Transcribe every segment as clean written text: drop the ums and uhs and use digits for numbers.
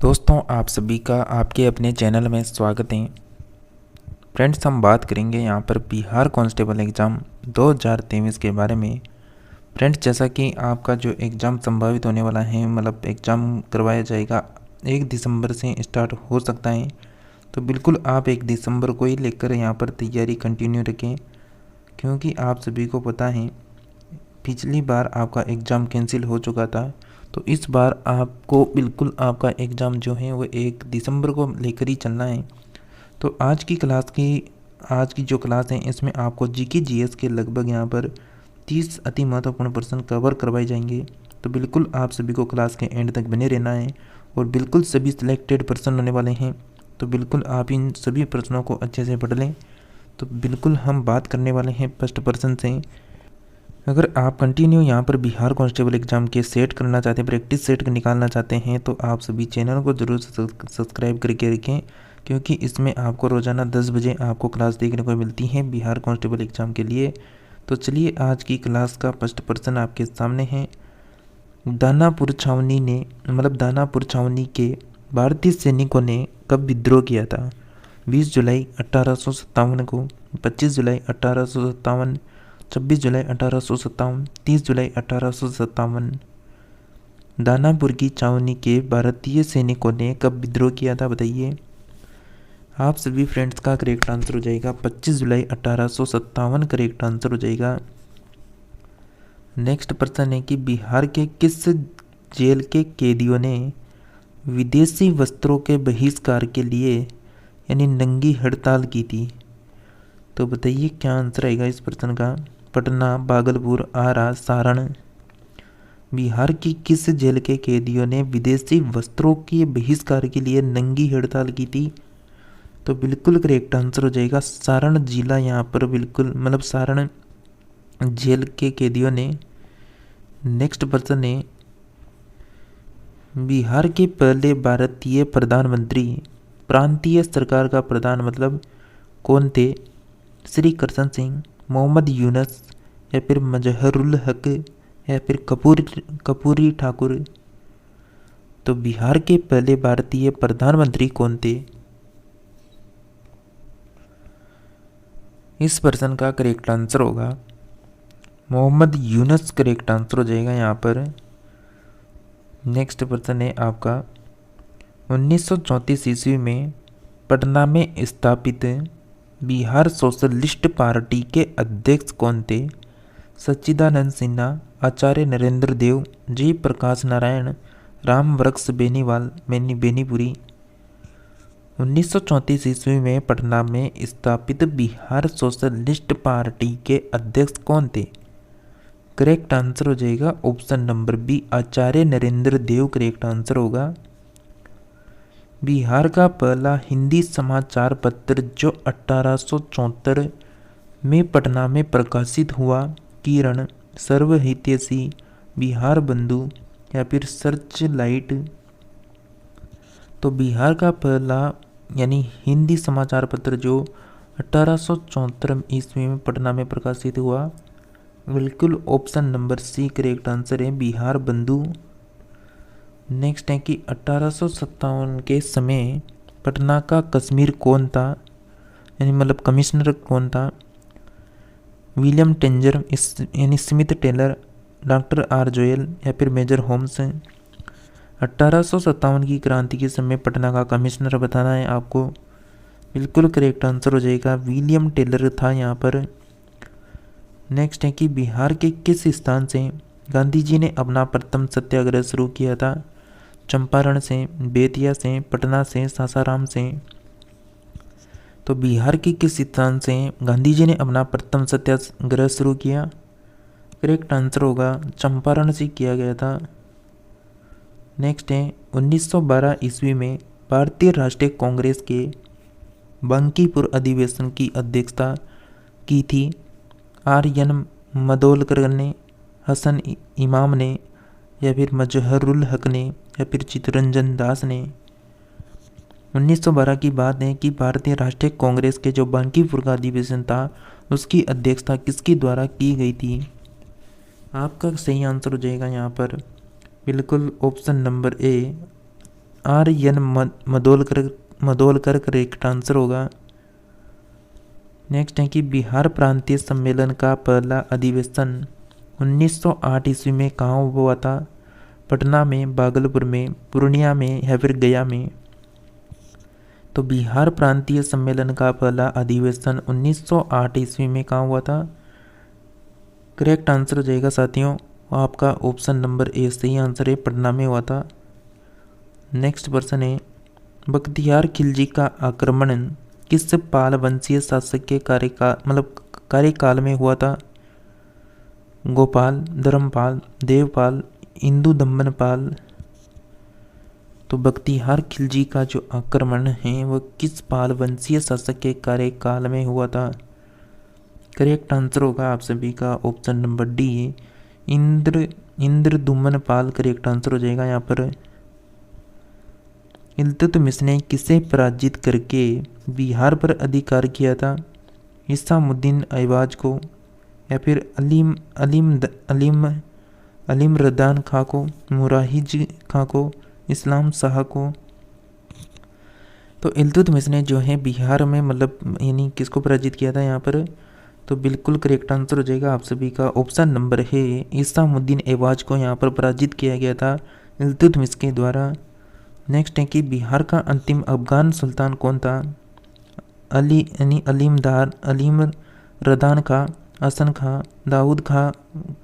दोस्तों, आप सभी का आपके अपने चैनल में स्वागत है। फ्रेंड्स, हम बात करेंगे यहाँ पर बिहार कांस्टेबल एग्ज़ाम 2023 के बारे में। फ्रेंड्स, जैसा कि आपका जो एग्ज़ाम संभावित होने वाला है, मतलब एग्ज़ाम करवाया जाएगा 1 दिसंबर से स्टार्ट हो सकता है। तो बिल्कुल आप 1 दिसंबर को ही लेकर यहाँ पर तैयारी कंटिन्यू रखें, क्योंकि आप सभी को पता है पिछली बार आपका एग्ज़ाम कैंसिल हो चुका था। तो इस बार आपको बिल्कुल आपका एग्ज़ाम जो है वो 1 दिसंबर को लेकर ही चलना है। तो आज की जो क्लास है इसमें आपको जीके जीएस के लगभग यहाँ पर 30 अति महत्वपूर्ण प्रश्न कवर करवाए जाएंगे। तो बिल्कुल आप सभी को क्लास के एंड तक बने रहना है और बिल्कुल सभी सिलेक्टेड प्रश्न होने वाले हैं। तो बिल्कुल आप इन सभी प्रश्नों को अच्छे से पढ़ लें। तो बिल्कुल हम बात करने वाले हैं फर्स्ट प्रश्न से। अगर आप कंटिन्यू यहाँ पर बिहार कांस्टेबल एग्ज़ाम के सेट करना चाहते हैं, प्रैक्टिस सेट निकालना चाहते हैं, तो आप सभी चैनल को ज़रूर सब्सक्राइब करके रखें, क्योंकि इसमें आपको रोज़ाना 10 बजे आपको क्लास देखने को मिलती है बिहार कांस्टेबल एग्ज़ाम के लिए। तो चलिए आज की क्लास का फर्स्ट प्रश्न आपके सामने है। दानापुर छावनी के भारतीय सैनिकों ने कब विद्रोह किया था? 20 जुलाई 1857 को, 25 जुलाई 1857, 26 जुलाई 1857, 30 जुलाई 1857। दानापुर की छावनी के भारतीय सैनिकों ने कब विद्रोह किया था, बताइए। आप सभी फ्रेंड्स का करेक्ट आंसर हो जाएगा 25 जुलाई 1857 करेक्ट आंसर हो जाएगा। नेक्स्ट प्रश्न है कि बिहार के किस जेल के कैदियों ने विदेशी वस्त्रों के बहिष्कार के लिए यानी नंगी हड़ताल की थी? तो बताइए क्या आंसर आएगा इस प्रश्न का। पटना, भागलपुर, आरा, सारण। बिहार की किस जेल के कैदियों ने विदेशी वस्त्रों के बहिष्कार के लिए नंगी हड़ताल की थी? तो बिल्कुल करेक्ट आंसर हो जाएगा सारण जिला। यहाँ पर बिल्कुल मतलब सारण जेल के कैदियों ने। नेक्स्ट प्रश्न है, बिहार के पहले भारतीय प्रधानमंत्री प्रांतीय सरकार का प्रधान मतलब कौन थे? श्री कृष्ण सिंह, मोहम्मद यूनुस, या फिर मजहरुल हक, या फिर कपूरी ठाकुर। तो बिहार के पहले भारतीय प्रधानमंत्री कौन थे? इस प्रश्न का करेक्ट आंसर होगा मोहम्मद यूनुस करेक्ट आंसर हो जाएगा यहाँ पर। नेक्स्ट प्रश्न है आपका 1934 ईस्वी में पटना में स्थापित बिहार सोशलिस्ट पार्टी के अध्यक्ष कौन थे? सच्चिदानंद सिन्हा, आचार्य नरेंद्र देव, जय प्रकाश नारायण, राम वृक्ष बेनीपुरी। 1934 ईस्वी में पटना में स्थापित बिहार सोशलिस्ट पार्टी के अध्यक्ष कौन थे? करेक्ट आंसर हो जाएगा ऑप्शन नंबर बी, आचार्य नरेंद्र देव करेक्ट आंसर होगा। बिहार का पहला हिंदी समाचार पत्र जो 1874 में पटना में प्रकाशित हुआ, किरण, सर्वहितैषी, बिहार बंधु, या फिर सर्च लाइट। तो बिहार का पहला यानी हिंदी समाचार पत्र जो 1874 ईस्वी में पटना में प्रकाशित हुआ, बिल्कुल option number C correct answer है, बिहार बंधु। नेक्स्ट है कि 1857 के समय पटना का कश्मीर कौन था, यानी मतलब कमिश्नर कौन था? विलियम टेंजर यानी Smith Taylor, doctor R Joel, या फिर मेजर होम्स। 1857 की क्रांति के समय पटना का कमिश्नर बताना है आपको। बिल्कुल करेक्ट आंसर हो जाएगा विलियम टेलर था यहाँ पर। नेक्स्ट है कि बिहार के किस स्थान से गांधी जी ने अपना प्रथम सत्याग्रह शुरू किया था? चंपारण से, बेतिया से, पटना से, सासाराम से। तो बिहार के किस स्थान से गांधी जी ने अपना प्रथम सत्याग्रह शुरू किया? करेक्ट आंसर होगा चंपारण से किया गया था। नेक्स्ट है 1912 ईस्वी में भारतीय राष्ट्रीय कांग्रेस के बांकीपुर अधिवेशन की अध्यक्षता की थी आर एन मदोलकर ने, हसन इमाम ने, या फिर मजहरुल हक ने, या फिर चित्तरंजन दास ने। 1912 की बात है कि भारतीय राष्ट्रीय कांग्रेस के जो बांकीपुर का अधिवेशन था उसकी अध्यक्षता किसके द्वारा की गई थी? आपका सही आंसर हो जाएगा यहाँ पर बिल्कुल option number A, R N Mudholkar correct answer होगा। नेक्स्ट है कि बिहार प्रांतीय सम्मेलन का पहला अधिवेशन 1908 ईस्वी में कहाँ हुआ था? पटना में, भागलपुर में, पूर्णिया में या फिर गया में? तो बिहार प्रांतीय सम्मेलन का पहला अधिवेशन 1908 ईस्वी में कहाँ हुआ था? करेक्ट आंसर हो जाएगा साथियों आपका ऑप्शन नंबर ए सही आंसर है, पटना में हुआ था। नेक्स्ट प्रश्न है, बख्तियार खिलजी का आक्रमण किस पाल वंशीय शासक के कार्यकाल में हुआ था? गोपाल, धर्मपाल, देवपाल, इंदु दम्मन पाल? तो बख्तियार खिलजी का जो आक्रमण है वह किस पाल वंशीय शासक के कार्यकाल में हुआ था? करेक्ट आंसर होगा आप सभी का ऑप्शन नंबर डी है, इंद्रदुम्न पाल करेक्ट आंसर हो जाएगा यहाँ पर। इल्तुतमिश ने किसे पराजित करके बिहार पर अधिकार किया था? इसामुद्दीन ऐबक को या फिर अलीम रदान खां को, मुराहिज खां को, इस्लाम शाह को? तो इल्तुतमिश ने जो है बिहार में यानी किसको पराजित किया था यहाँ पर? तो बिल्कुल करेक्ट आंसर हो जाएगा आप सभी का ऑप्शन नंबर है, इसामुद्दीन ऐबक को यहाँ पर पराजित किया गया था इल्तुतमिश के द्वारा। नेक्स्ट है कि बिहार का अंतिम अफगान सुल्तान कौन था? अलीम रदान खां, हसन खां, दाऊद खां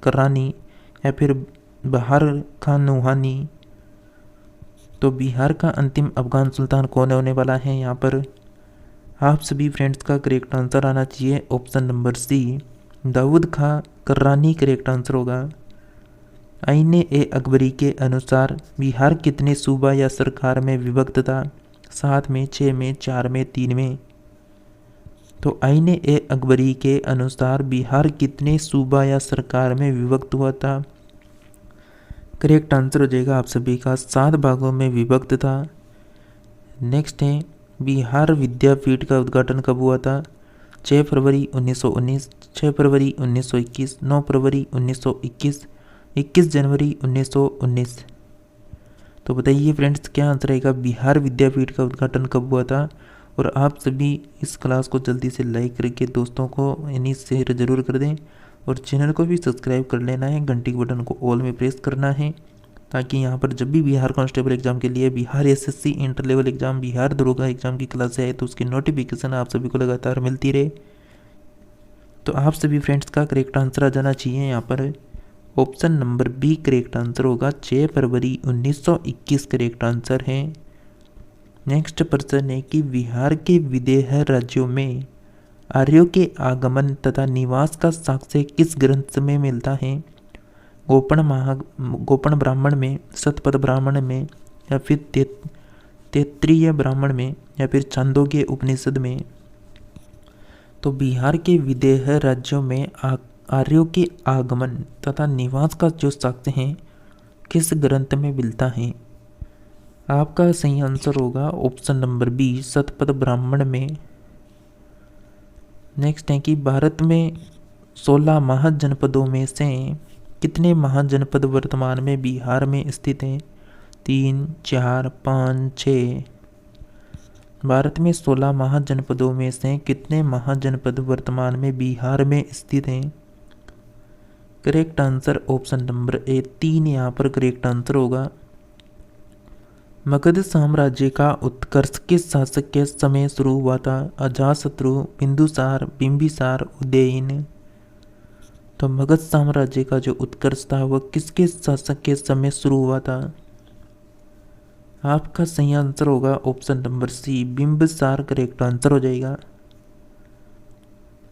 करानी या फिर बहार खान नूहानी? तो बिहार का अंतिम अफगान सुल्तान कौन होने वाला है यहाँ पर? आप सभी फ्रेंड्स का करेक्ट आंसर आना चाहिए ऑप्शन नंबर सी, दाऊद खां करानी करेक्ट आंसर होगा। आईने ए अकबरी के अनुसार बिहार कितने सूबा या सरकार में विभक्त था? 7 में, 6 में, 4 में, 3 में? तो आईने ए अकबरी के अनुसार बिहार कितने सूबा या सरकार में विभक्त हुआ था? करेक्ट आंसर हो जाएगा आप सभी का 7 भागों में विभक्त था। नेक्स्ट है, बिहार विद्यापीठ का उद्घाटन कब हुआ था? 6 फरवरी 1919, 6 फरवरी 1921, 9 फरवरी 1921, 21 जनवरी 1919? तो बताइए फ्रेंड्स क्या आंसर रहेगा, बिहार विद्यापीठ का उद्घाटन कब हुआ था? और आप सभी इस क्लास को जल्दी से लाइक करके दोस्तों को यानी शेयर जरूर कर दें और चैनल को भी सब्सक्राइब कर लेना है, घंटी के बटन को ऑल में प्रेस करना है ताकि यहाँ पर जब भी बिहार कांस्टेबल एग्जाम के लिए, Bihar SSC inter level exam, Bihar दरोगा एग्जाम की क्लास आए तो उसकी नोटिफिकेशन आप सभी को लगातार मिलती रहे। तो आप सभी फ्रेंड्स का करेक्ट आंसर आ जाना चाहिए यहाँ पर option number B correct answer होगा, 6 फरवरी 1921 करेक्ट आंसर है। नेक्स्ट प्रश्न है कि बिहार के विदेह राज्यों में आर्यों के आगमन तथा निवास का साक्ष्य किस ग्रंथ में मिलता है? गोपण ब्राह्मण में, शतपथ ब्राह्मण में या फिर तैत्तिरीय ब्राह्मण में या फिर छांदोग्य उपनिषद में? तो बिहार के विदेह राज्यों में आर्यों के आगमन तथा निवास का जो साक्ष्य है किस ग्रंथ में मिलता है? आपका सही आंसर होगा option number B, Shatapatha Brahmana में। नेक्स्ट है कि भारत में 16 महाजनपदों में से कितने महाजनपद वर्तमान में बिहार में स्थित हैं? 3, 4, 5, 6? भारत में 16 महाजनपदों में से कितने महाजनपद वर्तमान में बिहार में स्थित हैं? करेक्ट आंसर ऑप्शन नंबर ए, 3 यहाँ पर करेक्ट आंसर होगा। मगध साम्राज्य का उत्कर्ष किस शासक के समय शुरू हुआ था? अजातशत्रु, बिंदुसार, बिंबिसार, उदयन? तो मगध साम्राज्य का जो उत्कर्ष था वह किसके शासक के समय शुरू हुआ था? आपका सही आंसर होगा option number C, Bimbisara correct answer हो जाएगा।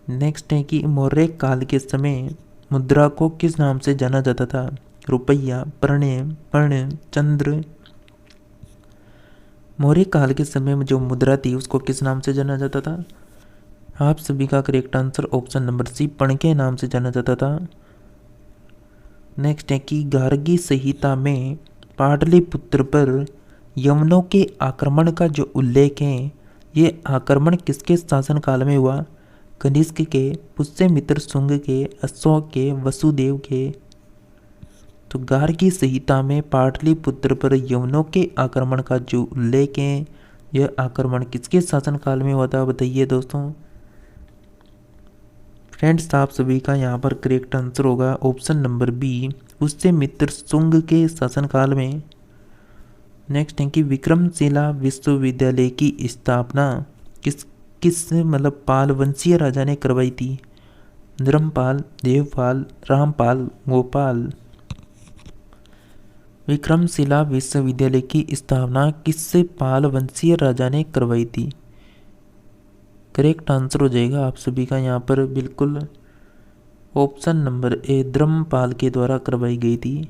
नेक्स्ट है कि मौर्य काल के समय मुद्रा को किस नाम से जाना जाता था? रुपया, पर्ण, चंद्र? मौर्य काल के समय में जो मुद्रा थी उसको किस नाम से जाना जाता था? आप सभी का correct answer option number C, पर्ण के नाम से जाना जाता था। नेक्स्ट है कि गार्गी संहिता में पाटलिपुत्र पर यवनों के आक्रमण का जो उल्लेख है ये आक्रमण किसके शासन काल में हुआ? कनिष्क के, पुष्यमित्र शुंग के, अशोक के, वसुदेव के? तो गार्गी संहिता में पाटलिपुत्र पर यवनों के आक्रमण का जो उल्लेख है, यह आक्रमण किसके शासनकाल में हुआ था, बताइए दोस्तों। फ्रेंड्स आप सभी का यहाँ पर करेक्ट आंसर होगा ऑप्शन नंबर बी, उससे मित्र शुंग के शासनकाल में। नेक्स्ट है कि विक्रमशिला विश्वविद्यालय की स्थापना किस किस मतलब पाल वंशीय राजा ने करवाई थी, धर्मपाल, देवपाल, रामपाल, गोपाल। विक्रमशिला विश्वविद्यालय की स्थापना किससे पाल वंशीय राजा ने करवाई थी, करेक्ट आंसर हो जाएगा आप सभी का यहाँ पर बिल्कुल ऑप्शन नंबर ए, धर्मपाल के द्वारा करवाई गई थी।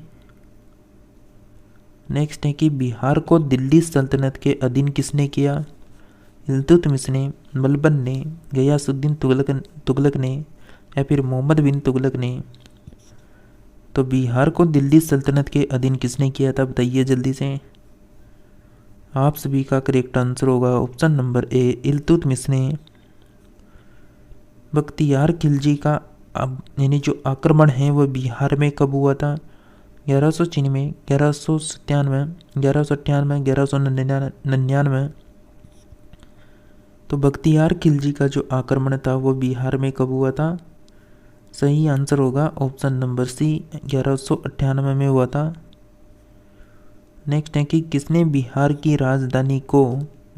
नेक्स्ट है कि बिहार को दिल्ली सल्तनत के अधीन किसने किया, इल्तुतमिश ने, बलबन ने, गयासुद्दीन तुगलक ने या फिर मोहम्मद बिन तुगलक ने। तो बिहार को दिल्ली सल्तनत के अधीन किसने किया था, बताइए जल्दी से। आप सभी का करेक्ट आंसर होगा ऑप्शन नंबर ए, इल्तुतमिश ने। बख्तियार खिलजी का यानी जो आक्रमण है वो बिहार में कब हुआ था, 1196, 1197, 1198, 1199। तो बख्तियार खिलजी का जो आक्रमण था वो बिहार में कब हुआ था, सही आंसर होगा ऑप्शन नंबर सी, 1198 में हुआ था। नेक्स्ट है कि किसने बिहार की राजधानी को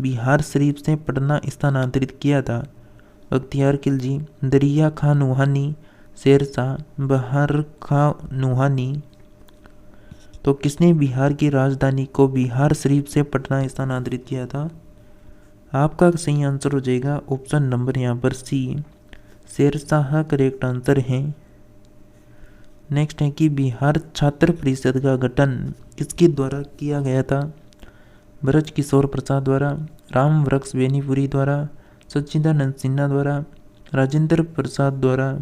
बिहार शरीफ से पटना स्थानांतरित किया था, बख्तियार खिलजी, दरिया खां नुहानी, शेरशाह, बहार खां नुहानी। तो किसने बिहार की राजधानी को बिहार शरीफ से पटना स्थानांतरित किया था, आपका सही आंसर हो जाएगा ऑप्शन नंबर यहाँ पर सी, शेरशाह करेक्ट आंसर है। नेक्स्ट है कि बिहार छात्र परिषद का गठन किसके द्वारा किया गया था, ब्रज किशोर प्रसाद द्वारा, राम वृक्ष बेनीपुरी द्वारा, सच्चिदानंद सिन्हा द्वारा, राजेंद्र प्रसाद द्वारा।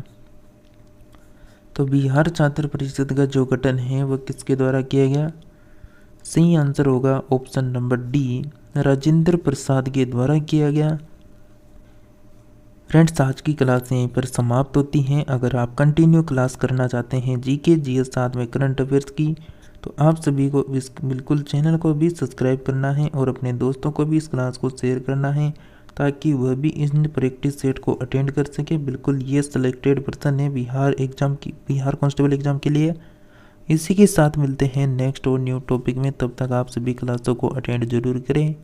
तो बिहार छात्र परिषद का जो गठन है वह किसके द्वारा किया गया, सही आंसर होगा option number D, Rajendra Prasad के द्वारा किया गया। फ्रेंड्स आज की क्लास यहीं पर समाप्त होती हैं। अगर आप कंटिन्यू क्लास करना चाहते हैं जीके जीएस साथ में करंट अफेयर्स की, तो आप सभी को बिल्कुल चैनल को भी सब्सक्राइब करना है और अपने दोस्तों को भी इस क्लास को शेयर करना है ताकि वह भी इन प्रैक्टिस सेट को अटेंड कर सके। बिल्कुल ये सिलेक्टेड पर्सन है बिहार कांस्टेबल एग्जाम के लिए। इसी के साथ मिलते हैं नेक्स्ट और न्यू टॉपिक में, तब तक आप सभी क्लासों को अटेंड जरूर करें।